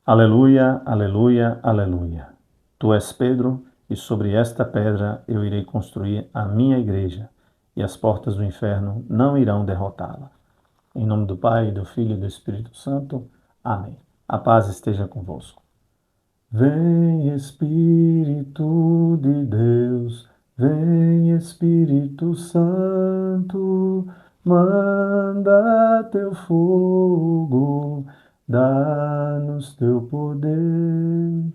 Aleluia, aleluia, aleluia. Tu és Pedro, e sobre esta pedra eu irei construir a minha igreja, e as portas do inferno não irão derrotá-la. Em nome do Pai, do Filho e do Espírito Santo. Amém. A paz esteja convosco. Vem Espírito de Deus, vem Espírito Santo, manda teu fogo, dá-nos teu poder.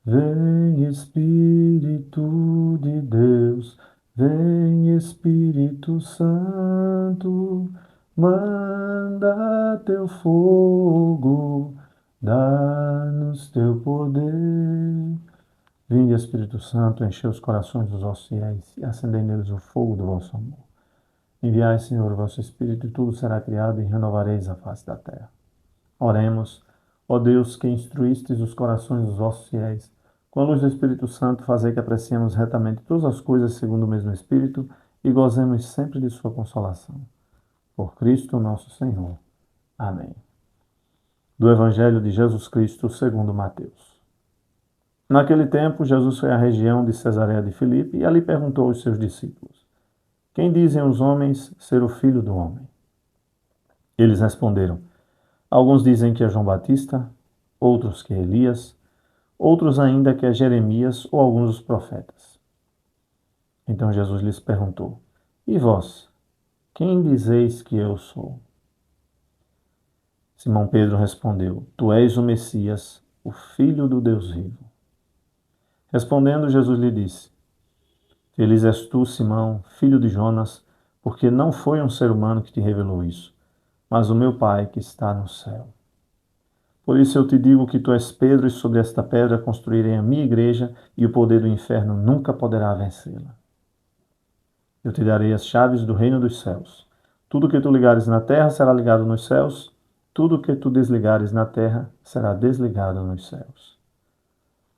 Vem Espírito de Deus, vem Espírito Santo, manda teu fogo, dá-nos teu poder. Vinde, Espírito Santo, enchei os corações dos vossos fiéis e acendei neles o fogo do vosso amor. Enviai, Senhor, o vosso Espírito, e tudo será criado, e renovareis a face da terra. Oremos. Ó Deus, que instruístes os corações dos vossos fiéis, com a luz do Espírito Santo, fazei que apreciemos retamente todas as coisas segundo o mesmo Espírito e gozemos sempre de sua consolação. Por Cristo nosso Senhor. Amém. Do Evangelho de Jesus Cristo segundo Mateus. Naquele tempo, Jesus foi à região de Cesareia de Filipe e ali perguntou aos seus discípulos: Quem dizem os homens ser o Filho do Homem? Eles responderam: Alguns dizem que é João Batista, outros que é Elias, outros ainda que é Jeremias ou alguns dos profetas. Então Jesus lhes perguntou: E vós, quem dizeis que eu sou? Simão Pedro respondeu: Tu és o Messias, o Filho do Deus vivo. Respondendo, Jesus lhe disse: Feliz és tu, Simão, filho de Jonas, porque não foi um ser humano que te revelou isso, mas o meu Pai que está no céu. Por isso eu te digo que tu és Pedro, e sobre esta pedra construirei a minha igreja, e o poder do inferno nunca poderá vencê-la. Eu te darei as chaves do reino dos céus. Tudo que tu ligares na terra será ligado nos céus, tudo que tu desligares na terra será desligado nos céus.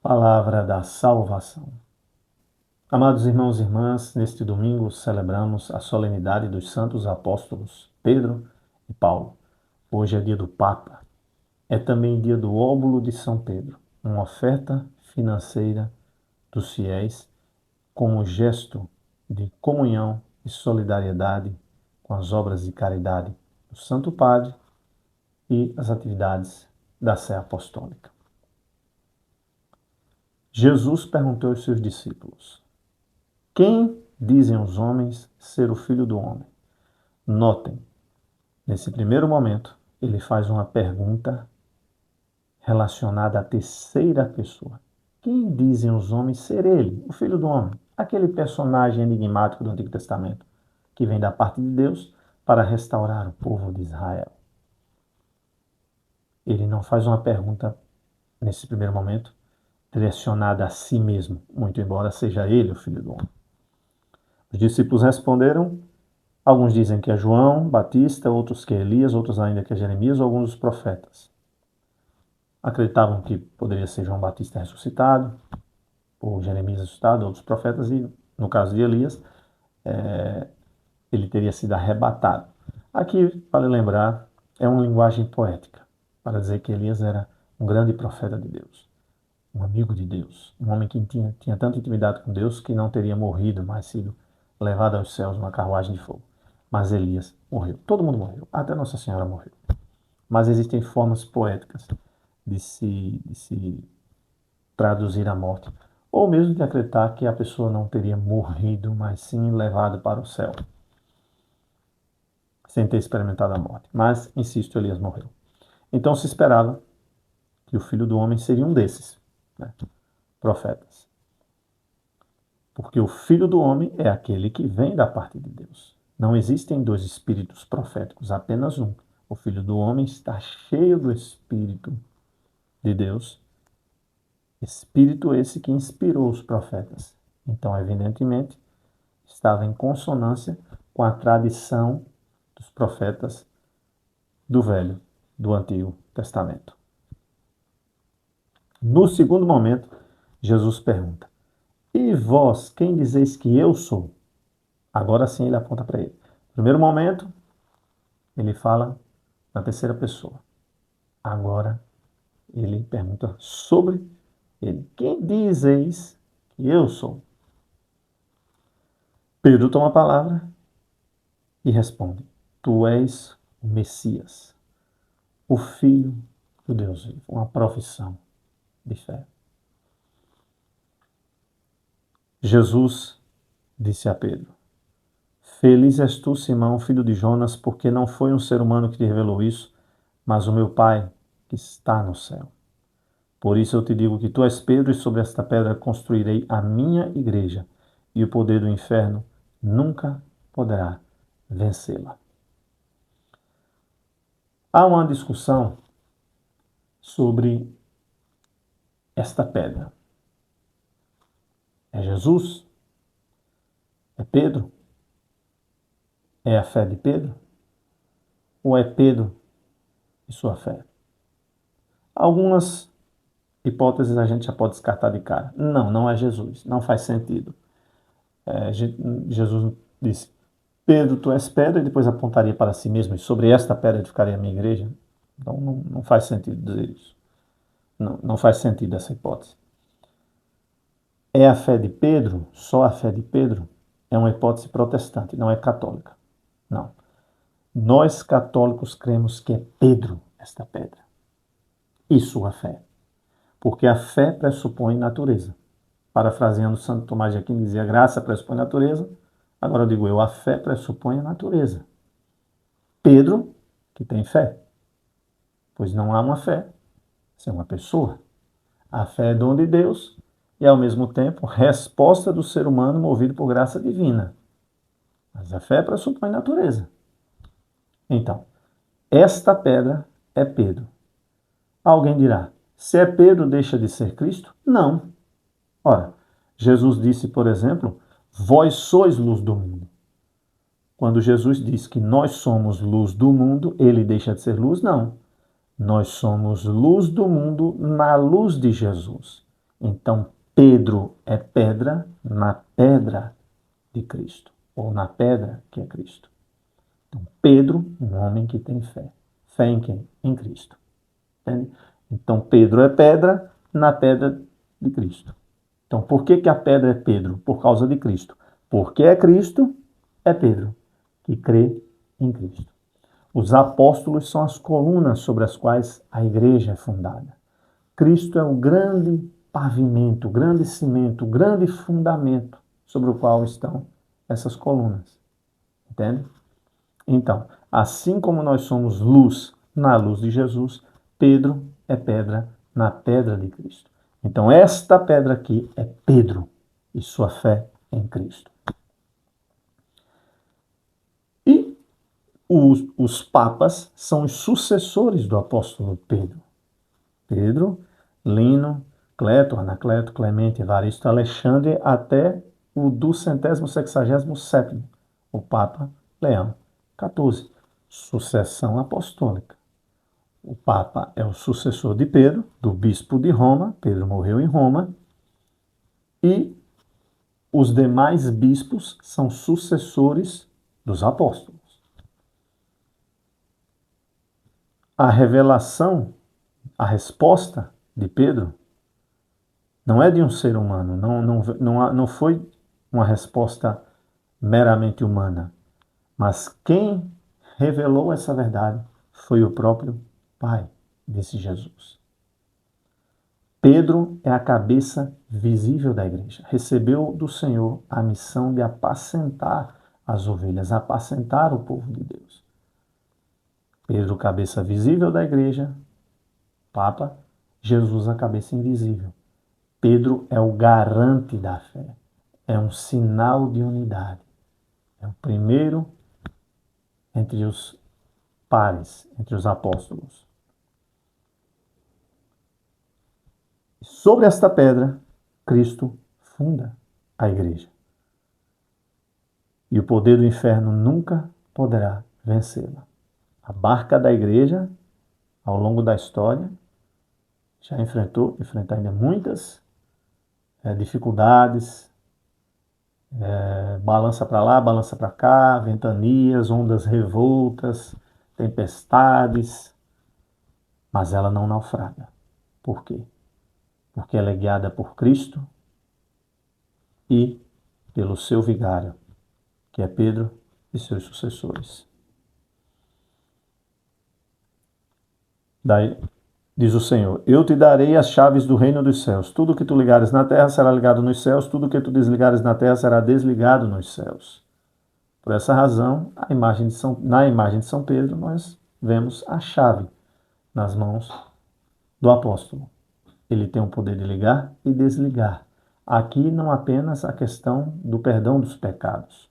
Palavra da salvação. Amados irmãos e irmãs, neste domingo celebramos a solenidade dos santos apóstolos Pedro e Paulo. Hoje é dia do Papa. É também dia do óbolo de São Pedro, uma oferta financeira dos fiéis como gesto de comunhão e solidariedade com as obras de caridade do Santo Padre e as atividades da Sé Apostólica. Jesus perguntou aos seus discípulos: Quem dizem os homens ser o Filho do Homem? Notem, nesse primeiro momento, ele faz uma pergunta relacionada à terceira pessoa. Quem dizem os homens ser ele, o Filho do Homem? Aquele personagem enigmático do Antigo Testamento, que vem da parte de Deus para restaurar o povo de Israel. Ele não faz uma pergunta, nesse primeiro momento, direcionada a si mesmo, muito embora seja ele o Filho do Homem. Os discípulos responderam: alguns dizem que é João Batista, outros que é Elias, outros ainda que é Jeremias ou alguns dos profetas. Acreditavam que poderia ser João Batista ressuscitado, ou Jeremias ressuscitado, outros profetas, e no caso de Elias, ele teria sido arrebatado. Aqui, vale lembrar, é uma linguagem poética, para dizer que Elias era um grande profeta de Deus, um amigo de Deus, um homem que tinha tanta intimidade com Deus que não teria morrido, mas sido levado aos céus numa carruagem de fogo. Mas Elias morreu. Todo mundo morreu, até Nossa Senhora morreu. Mas existem formas poéticas de se traduzir a morte, ou mesmo de acreditar que a pessoa não teria morrido, mas sim levado para o céu, sem ter experimentado a morte. Mas, insisto, Elias morreu. Então se esperava que o Filho do Homem seria um desses, né, profetas. Porque o Filho do Homem é aquele que vem da parte de Deus. Não existem dois espíritos proféticos, apenas um. O Filho do Homem está cheio do Espírito de Deus, Espírito esse que inspirou os profetas. Então, evidentemente, estava em consonância com a tradição dos profetas do Velho, do Antigo Testamento. No segundo momento, Jesus pergunta: E vós, quem dizeis que eu sou? Agora sim ele aponta para ele. No primeiro momento, ele fala na terceira pessoa. Agora Ele pergunta sobre ele. Quem dizeis que eu sou? Pedro toma a palavra e responde: Tu és o Messias, o Filho do Deus vivo. Uma profissão de fé. Jesus disse a Pedro: Feliz és tu, Simão, filho de Jonas, porque não foi um ser humano que te revelou isso, mas o meu Pai que está no céu. Por isso eu te digo que tu és Pedro, e sobre esta pedra construirei a minha igreja, e o poder do inferno nunca poderá vencê-la. Há uma discussão sobre esta pedra. É Jesus? É Pedro? É a fé de Pedro? Ou é Pedro e sua fé? Algumas hipóteses a gente já pode descartar de cara. Não, não é Jesus. Não faz sentido. Jesus disse: Pedro, tu és pedra, e depois apontaria para si mesmo, e sobre esta pedra edificarei a minha igreja. Então não faz sentido dizer isso. Não faz sentido essa hipótese. É a fé de Pedro, só a fé de Pedro, é uma hipótese protestante, não é católica. Não. Nós católicos cremos que é Pedro esta pedra e sua fé. Porque a fé pressupõe natureza. Parafraseando Santo Tomás de Aquino, dizia: graça pressupõe natureza. Agora eu digo eu: a fé pressupõe a natureza. Pedro, que tem fé, pois não há uma fé sem uma pessoa. A fé é dom de Deus e, ao mesmo tempo, resposta do ser humano movido por graça divina. Mas a fé pressupõe natureza. Então, esta pedra é Pedro. Alguém dirá: se é Pedro, deixa de ser Cristo? Não. Ora, Jesus disse, por exemplo: vós sois luz do mundo. Quando Jesus diz que nós somos luz do mundo, ele deixa de ser luz? Não. Nós somos luz do mundo na luz de Jesus. Então, Pedro é pedra na pedra de Cristo, ou na pedra que é Cristo. Então, Pedro, um homem que tem fé. Fé em quem? Em Cristo. Entende? Então, Pedro é pedra na pedra de Cristo. Então, por que a pedra é Pedro? Por causa de Cristo. Porque é Cristo, é Pedro, que crê em Cristo. Os apóstolos são as colunas sobre as quais a igreja é fundada. Cristo é o grande pavimento, o grande cimento, o grande fundamento sobre o qual estão essas colunas. Entende? Então, assim como nós somos luz na luz de Jesus, Pedro é pedra na pedra de Cristo. Então, esta pedra aqui é Pedro e sua fé em Cristo. E os papas são os sucessores do apóstolo Pedro. Pedro, Lino, Cleto, Anacleto, Clemente, Evaristo, Alexandre, até o do 167º, o Papa Leão XIV. Sucessão apostólica. O Papa é o sucessor de Pedro, do bispo de Roma. Pedro morreu em Roma. E os demais bispos são sucessores dos apóstolos. A revelação, a resposta de Pedro não é de um ser humano, não foi uma resposta meramente humana, mas quem revelou essa verdade foi o próprio Pai, disse Jesus. Pedro é a cabeça visível da igreja. Recebeu do Senhor a missão de apacentar as ovelhas, apacentar o povo de Deus. Pedro, cabeça visível da igreja, Papa, Jesus, a cabeça invisível. Pedro é o garante da fé, é um sinal de unidade. É o primeiro entre os pares, entre os apóstolos. Sobre esta pedra, Cristo funda a igreja. E o poder do inferno nunca poderá vencê-la. A barca da igreja, ao longo da história, já enfrenta ainda muitas dificuldades, balança para lá, balança para cá, ventanias, ondas revoltas, tempestades, mas ela não naufraga. Por quê? Porque ela é guiada por Cristo e pelo seu vigário, que é Pedro e seus sucessores. Daí diz o Senhor: Eu te darei as chaves do reino dos céus. Tudo que tu ligares na terra será ligado nos céus, tudo que tu desligares na terra será desligado nos céus. Por essa razão, na imagem de São Pedro, nós vemos a chave nas mãos do apóstolo. Ele tem o poder de ligar e desligar. Aqui não apenas a questão do perdão dos pecados.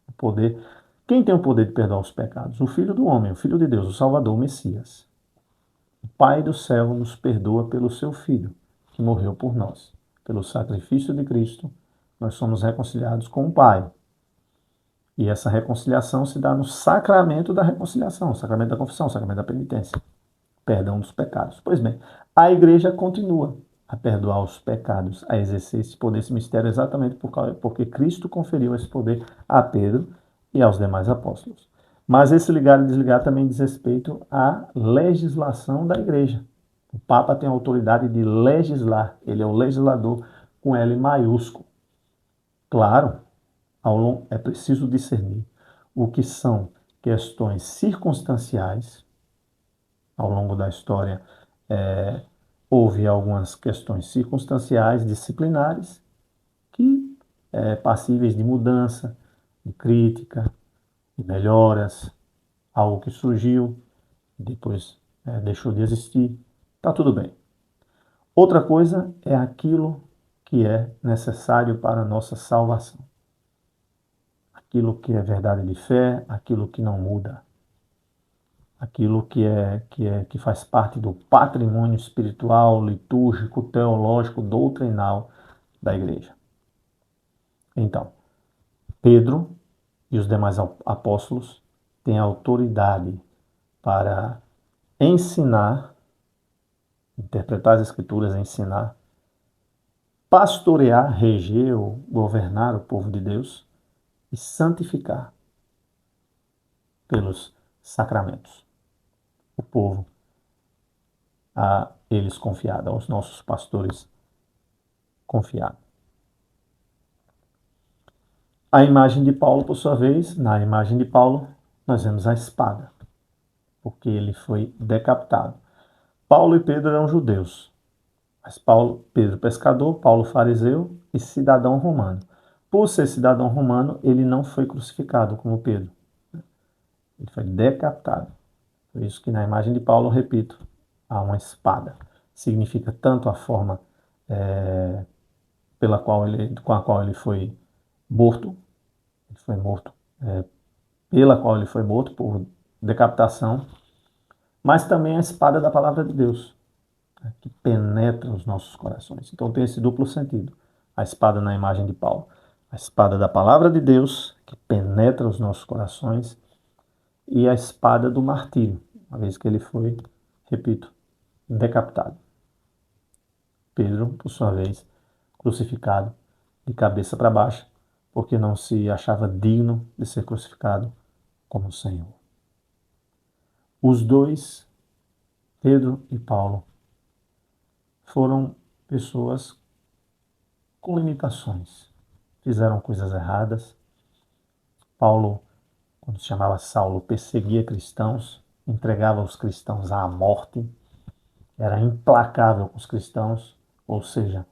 O poder. Quem tem o poder de perdoar os pecados? O Filho do homem, o Filho de Deus, o Salvador, o Messias. O Pai do céu nos perdoa pelo seu Filho, que morreu por nós. Pelo sacrifício de Cristo, nós somos reconciliados com o Pai. E essa reconciliação se dá no sacramento da reconciliação, sacramento da confissão, sacramento da penitência, perdão dos pecados. Pois bem, a igreja continua a perdoar os pecados, a exercer esse poder, esse mistério, exatamente porque Cristo conferiu esse poder a Pedro e aos demais apóstolos. Mas esse ligar e desligar também diz respeito à legislação da igreja. O Papa tem a autoridade de legislar, ele é o legislador com L maiúsculo. Claro, é preciso discernir o que são questões circunstanciais. Ao longo da história, houve algumas questões circunstanciais, disciplinares, que passíveis de mudança, de crítica, de melhoras, algo que surgiu, depois deixou de existir, está tudo bem. Outra coisa é aquilo que é necessário para a nossa salvação. Aquilo que é verdade de fé, aquilo que não muda. Aquilo que faz parte do patrimônio espiritual, litúrgico, teológico, doutrinal da igreja. Então, Pedro e os demais apóstolos têm autoridade para ensinar, interpretar as escrituras, ensinar, pastorear, reger ou governar o povo de Deus e santificar pelos sacramentos o povo a eles confiado, aos nossos pastores confiado. A imagem de Paulo, por sua vez, na imagem de Paulo, nós vemos a espada, porque ele foi decapitado. Paulo e Pedro eram judeus, mas Pedro pescador, Paulo fariseu e cidadão romano. Por ser cidadão romano, ele não foi crucificado como Pedro. Ele foi decapitado. Por isso que na imagem de Paulo, repito, há uma espada. Significa tanto a forma com a qual ele foi morto, pela qual ele foi morto por decapitação, mas também a espada da palavra de Deus, que penetra os nossos corações. Então tem esse duplo sentido. A espada na imagem de Paulo. A espada da palavra de Deus, que penetra os nossos corações, e a espada do martírio, uma vez que ele foi, repito, decapitado. Pedro, por sua vez, crucificado de cabeça para baixo, porque não se achava digno de ser crucificado como o Senhor. Os dois, Pedro e Paulo, foram pessoas com limitações. Fizeram coisas erradas. Paulo, quando se chamava Saulo, perseguia cristãos, entregava os cristãos à morte, era implacável com os cristãos, ou seja,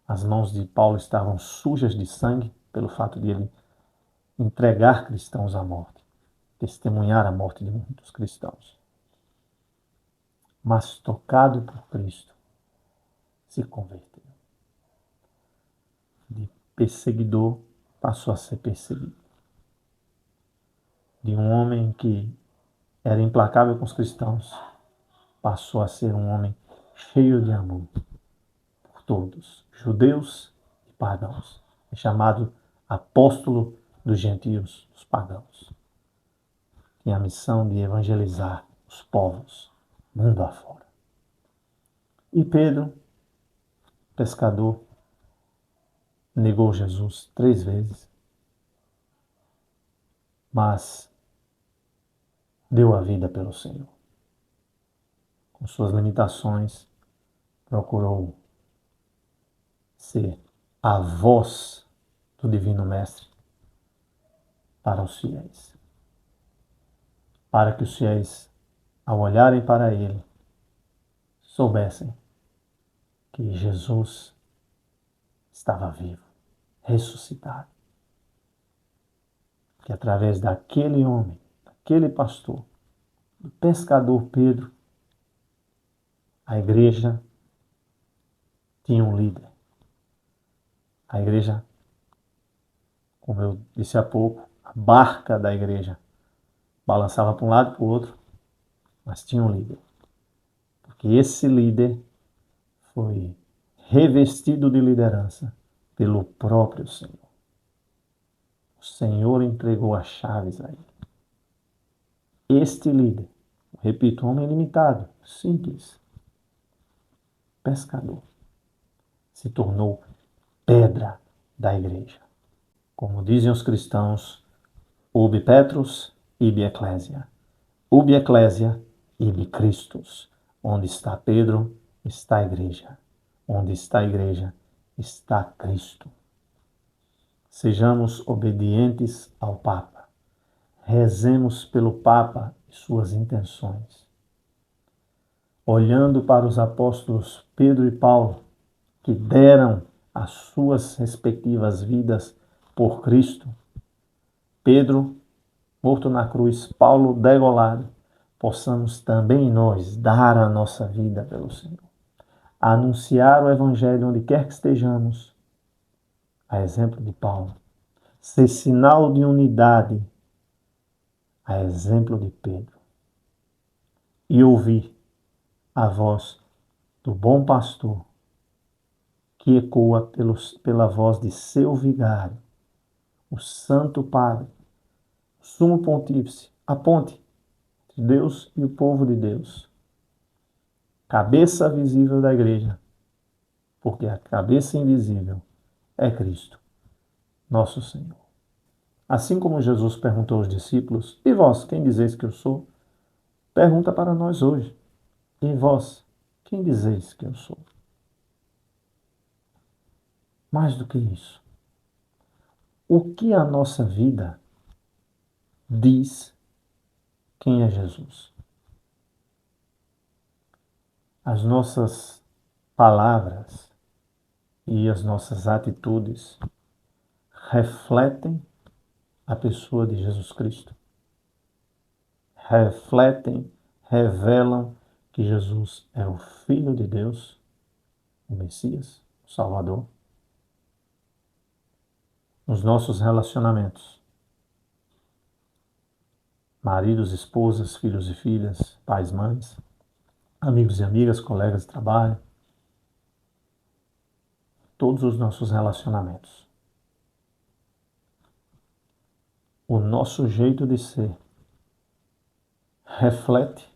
as mãos de Paulo estavam sujas de sangue pelo fato de ele entregar cristãos à morte, testemunhar a morte de muitos cristãos. Mas tocado por Cristo, se converteu. De perseguidor passou a ser perseguido. De um homem que era implacável com os cristãos, passou a ser um homem cheio de amor por todos, judeus e pagãos. É chamado apóstolo dos gentios, dos pagãos. Tem a missão de evangelizar os povos, mundo afora. E Pedro, pescador, negou Jesus 3 vezes, mas deu a vida pelo Senhor. Com suas limitações, procurou ser a voz do Divino Mestre para os fiéis, para que os fiéis, ao olharem para ele, soubessem que Jesus estava vivo, ressuscitado, que através daquele homem, daquele pastor, do pescador Pedro, a igreja tinha um líder. A igreja, como eu disse há pouco, a barca da igreja balançava para um lado e para o outro, mas tinha um líder. Porque esse líder foi revestido de liderança pelo próprio Senhor. O Senhor entregou as chaves a ele. Este líder, repito, um homem limitado, simples, pescador, se tornou pedra da igreja. Como dizem os cristãos, ubi Petrus, ibi Ecclesia. Ubi Ecclesia, ibi Christus. Onde está Pedro, está a igreja. Onde está a igreja, está Cristo. Sejamos obedientes ao Papa. Rezemos pelo Papa e suas intenções. Olhando para os apóstolos Pedro e Paulo, que deram as suas respectivas vidas por Cristo, Pedro morto na cruz, Paulo degolado, possamos também nós dar a nossa vida pelo Senhor. Anunciar o Evangelho onde quer que estejamos, a exemplo de Paulo. Ser sinal de unidade, a exemplo de Pedro. E ouvir a voz do bom pastor, que ecoa pela voz de seu vigário, o Santo Padre, o Sumo Pontífice, a ponte entre Deus e o povo de Deus. Cabeça visível da igreja, porque a cabeça invisível é Cristo, nosso Senhor. Assim como Jesus perguntou aos discípulos, e vós, quem dizeis que eu sou? Pergunta para nós hoje, e vós, quem dizeis que eu sou? Mais do que isso, o que a nossa vida diz quem é Jesus? As nossas palavras e as nossas atitudes refletem a pessoa de Jesus Cristo. Refletem, revelam que Jesus é o Filho de Deus, o Messias, o Salvador. Nos nossos relacionamentos, maridos, esposas, filhos e filhas, pais, mães, amigos e amigas, colegas de trabalho, todos os nossos relacionamentos. O nosso jeito de ser reflete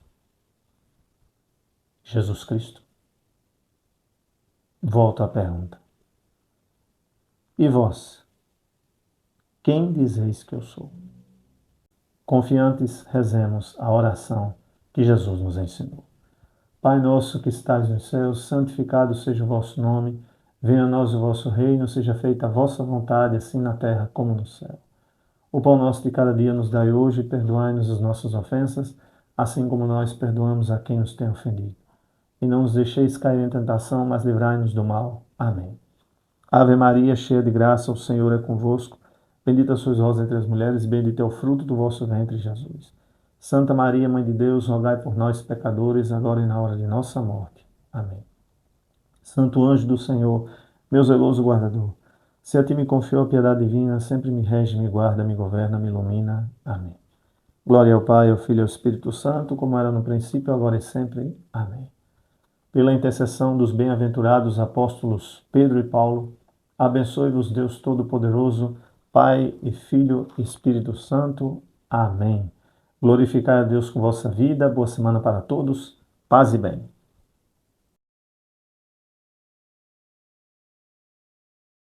Jesus Cristo? Volto à pergunta. E vós? Quem dizeis que eu sou? Confiantes, rezemos a oração que Jesus nos ensinou. Pai nosso que estais nos céus, santificado seja o vosso nome. Venha a nós o vosso reino, seja feita a vossa vontade, assim na terra como no céu. O pão nosso de cada dia nos dai hoje, e perdoai-nos as nossas ofensas, assim como nós perdoamos a quem nos tem ofendido. E não nos deixeis cair em tentação, mas livrai-nos do mal. Amém. Ave Maria, cheia de graça, o Senhor é convosco. Bendita sois vós entre as mulheres, e bendito é o fruto do vosso ventre, Jesus. Santa Maria, Mãe de Deus, rogai por nós, pecadores, agora e na hora de nossa morte. Amém. Santo anjo do Senhor, meu zeloso guardador, se a ti me confiou a piedade divina, sempre me rege, me guarda, me governa, me ilumina. Amém. Glória ao Pai, ao Filho e ao Espírito Santo, como era no princípio, agora e sempre. Amém. Pela intercessão dos bem-aventurados apóstolos Pedro e Paulo, abençoe-vos Deus Todo-Poderoso, Pai e Filho e Espírito Santo. Amém. Glorificai a Deus com vossa vida. Boa semana para todos. Paz e bem.